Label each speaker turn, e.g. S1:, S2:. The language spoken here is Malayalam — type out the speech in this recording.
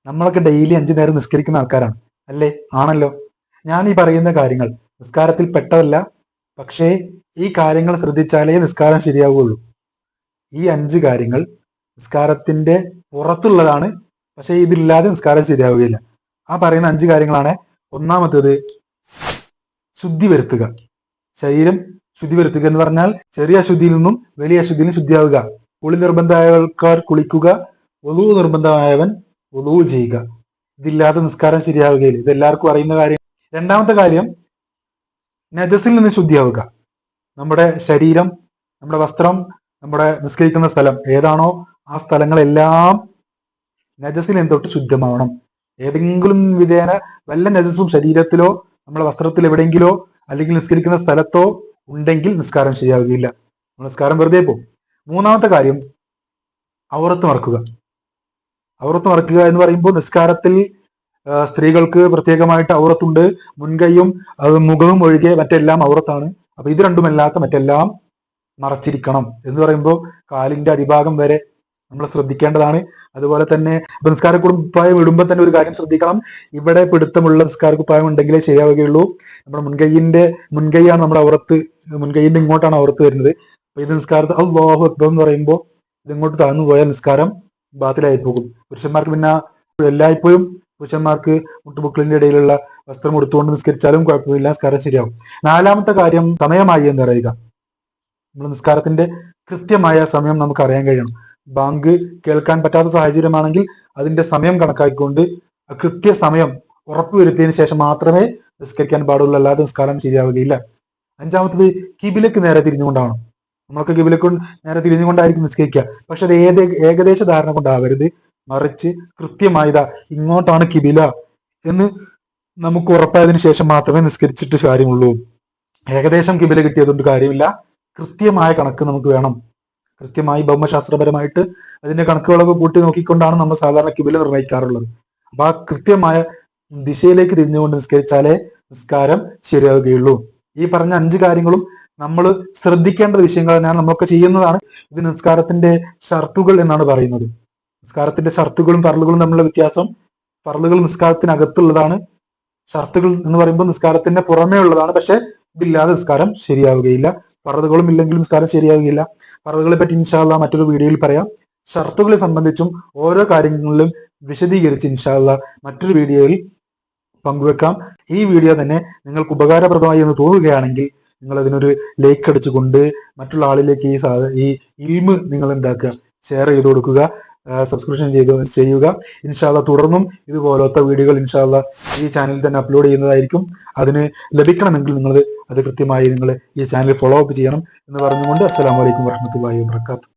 S1: നമ്മളൊക്കെ ഡെയിലി 5 നേരം നിസ്കരിക്കുന്ന ആൾക്കാരാണ് അല്ലേ? ആണല്ലോ. ഞാൻ ഈ പറയുന്ന കാര്യങ്ങൾ നിസ്കാരത്തിൽ പെട്ടതല്ല, പക്ഷേ ഈ കാര്യങ്ങൾ ശ്രദ്ധിച്ചാലേ നിസ്കാരം ശരിയാവുകയുള്ളൂ. ഈ 5 കാര്യങ്ങൾ നിസ്കാരത്തിന്റെ പുറത്തുള്ളതാണ്, പക്ഷേ ഇതില്ലാതെ നിസ്കാരം ശരിയാവുകയില്ല. ആ പറയുന്ന 5 കാര്യങ്ങളാണ്. ഒന്നാമത്തേത് ശുദ്ധി വരുത്തുക. ശരീരം ശുദ്ധി വരുത്തുക എന്ന് പറഞ്ഞാൽ ചെറിയ അശുദ്ധിയിൽ നിന്നും വലിയ അശുദ്ധിയിൽ ശുദ്ധിയാവുക. കുളി നിർബന്ധമായ ആൾക്കാർ കുളിക്കുക, വുളൂ നിർബന്ധമായവൻ വുളൂ ചെയ്യുക. ഇതില്ലാതെ നിസ്കാരം ശരിയാവുകയില്ല. ഇത് എല്ലാവർക്കും അറിയുന്ന കാര്യം. രണ്ടാമത്തെ കാര്യം നജസിൽ നിന്ന് ശുദ്ധിയാവുക. നമ്മുടെ ശരീരം, നമ്മുടെ വസ്ത്രം, നമ്മുടെ നിസ്കരിക്കുന്ന സ്ഥലം ഏതാണോ ആ സ്ഥലങ്ങളെല്ലാം നജസിൽ നിന്ന് തൊട്ട് ശുദ്ധമാവണം. ഏതെങ്കിലും വിധേന വല്ല നജസും ശരീരത്തിലോ നമ്മുടെ വസ്ത്രത്തിൽ എവിടെയെങ്കിലോ അല്ലെങ്കിൽ നിസ്കരിക്കുന്ന സ്ഥലത്തോ ഉണ്ടെങ്കിൽ നിസ്കാരം ശരിയാവുകയില്ല. നിസ്കാരം വെറുതെ പോകും. മൂന്നാമത്തെ കാര്യം ഔറത്ത് മറക്കുക. ഔറത്ത് മറക്കുക എന്ന് പറയുമ്പോൾ നിസ്കാരത്തിൽ സ്ത്രീകൾക്ക് പ്രത്യേകമായിട്ട് ഔറത്തുണ്ട്. മുൻകൈയും മുഖവും ഒഴികെ മറ്റെല്ലാം ഔറത്താണ്. അപ്പൊ ഇത് രണ്ടുമല്ലാത്ത മറ്റെല്ലാം മറച്ചിരിക്കണം എന്ന് പറയുമ്പോൾ കാലിന്റെ അടിഭാഗം വരെ നമ്മൾ ശ്രദ്ധിക്കേണ്ടതാണ്. അതുപോലെ തന്നെ നിസ്കാര കുപ്പായം ഇടുമ്പോൾ തന്നെ ഒരു കാര്യം ശ്രദ്ധിക്കണം. ഇവിടെ പിടുത്തമുള്ള നിസ്കാര കുപ്പായം ഉണ്ടെങ്കിലേ ശരിയാവുകയുള്ളൂ. നമ്മുടെ മുൻകൈയാണ് നമ്മുടെ ഔറത്ത്, മുൻകൈയിന്റെ ഇങ്ങോട്ടാണ് ഔറത്ത് വരുന്നത്. അപ്പൊ ഇത് നിസ്കാരത്തിൽ അല്ലാഹു അക്ബർ എന്ന് പറയുമ്പോൾ ഇതിങ്ങോട്ട് താഴ്ന്നു പോയാൽ നിസ്കാരം ബാത്തിലായി പോകും. പുരുഷന്മാർക്ക് പിന്നെ എല്ലായ്പ്പോഴും പുരുഷന്മാർക്ക് മുട്ടുപൊക്കിളിന്റെ ഇടയിലുള്ള വസ്ത്രം എടുത്തുകൊണ്ട് നിസ്കരിച്ചാലും കുഴപ്പമില്ല, നിസ്കാരം ശരിയാവും. നാലാമത്തെ കാര്യം സമയമായി എന്ന് പറയുക. നമ്മൾ നിസ്കാരത്തിന്റെ കൃത്യമായ സമയം നമുക്ക് അറിയാൻ കഴിയണം. ബാങ്ക് കേൾക്കാൻ പറ്റാത്ത സാഹചര്യമാണെങ്കിൽ അതിന്റെ സമയം കണക്കാക്കിക്കൊണ്ട് കൃത്യ സമയം ഉറപ്പുവരുത്തിയതിനു ശേഷം മാത്രമേ നിസ്കരിക്കാൻ പാടുള്ളൂ, അല്ലാതെ നിസ്കാരം ശരിയാവുകയില്ല. അഞ്ചാമത്തത് കിബിലക്ക് നേരെ തിരിഞ്ഞുകൊണ്ടാണ്. നമ്മളൊക്കെ കിബിലക്ക് നേരെ തിരിഞ്ഞുകൊണ്ടായിരിക്കും നിസ്കരിക്കുക. പക്ഷെ അത് ഏകദേശ ധാരണ കൊണ്ടാവരുത്. മറിച്ച് കൃത്യമായതാ ഇങ്ങോട്ടാണ് കിബില എന്ന് നമുക്ക് ഉറപ്പായതിനു ശേഷം മാത്രമേ നിസ്കരിച്ചിട്ട് കാര്യമുള്ളൂ. ഏകദേശം കിബില കിട്ടിയതുകൊണ്ട് കാര്യമില്ല. കൃത്യമായ കണക്ക് നമുക്ക് വേണം. കൃത്യമായി ഭൗമശാസ്ത്രപരമായിട്ട് അതിന്റെ കണക്കുകളൊക്കെ കൂട്ടി നോക്കിക്കൊണ്ടാണ് നമ്മൾ സാധാരണ കിബില നിർണ്ണയിക്കാറുള്ളത്. അപ്പൊ ആ കൃത്യമായ ദിശയിലേക്ക് തിരിഞ്ഞുകൊണ്ട് നിസ്കരിച്ചാലേ നിസ്കാരം ശരിയാവുകയുള്ളൂ. ഈ പറഞ്ഞ 5 കാര്യങ്ങളും നമ്മൾ ശ്രദ്ധിക്കേണ്ട വിഷയങ്ങൾ തന്നെയാണ്, നമ്മളൊക്കെ ചെയ്യുന്നതാണ്. ഇത് നിസ്കാരത്തിന്റെ ഷർത്തുകൾ എന്നാണ് പറയുന്നത്. നിസ്കാരത്തിന്റെ ഷർത്തുകളും ഫർളുകളും തമ്മിലുള്ള വ്യത്യാസം. ഫർളുകൾ നിസ്കാരത്തിനകത്തുള്ളതാണ്, ഷർത്തുകൾ എന്ന് പറയുമ്പോൾ നിസ്കാരത്തിന്റെ പുറമേ ഉള്ളതാണ്. പക്ഷെ ഇതില്ലാതെ നിസ്കാരം ശരിയാവുകയില്ല. ഫർളുകളും ഇല്ലെങ്കിലും നിസ്കാരം ശരിയാവുകയില്ല. ഫർളുകളെ പറ്റി ഇൻഷാ അല്ലാഹ് മറ്റൊരു വീഡിയോയിൽ പറയാം. ഷർത്തുകളെ സംബന്ധിച്ചും ഓരോ കാര്യങ്ങളിലും വിശദീകരിച്ച് ഇൻഷാ അല്ലാഹ് മറ്റൊരു വീഡിയോയിൽ പങ്കുവെക്കാം. ഈ വീഡിയോ തന്നെ നിങ്ങൾക്ക് ഉപകാരപ്രദമായി എന്ന് തോന്നുകയാണെങ്കിൽ നിങ്ങൾ അതിനൊരു ലൈക്ക് അടിച്ചുകൊണ്ട് മറ്റുള്ള ആളിലേക്ക് ഈ ഇൽമ് നിങ്ങൾ എന്താക്കുക, ഷെയർ ചെയ്ത് കൊടുക്കുക, സബ്സ്ക്രിപ്ഷൻ ചെയ്യുക. ഇൻഷാ അല്ലാഹ് തുടർന്നും ഇതുപോലത്തെ വീഡിയോകൾ ഇൻഷാ അല്ലാഹ് ഈ ചാനലിൽ തന്നെ അപ്ലോഡ് ചെയ്യുന്നതായിരിക്കും. അതിന് ലഭിക്കണമെങ്കിൽ നിങ്ങൾ അത് കൃത്യമായി നിങ്ങൾ ഈ ചാനൽ ഫോളോ അപ്പ് ചെയ്യണം എന്ന് പറഞ്ഞുകൊണ്ട് അസ്സലാമു അലൈക്കും വറഹ്മത്തുള്ളാഹി വബറകാതുഹു.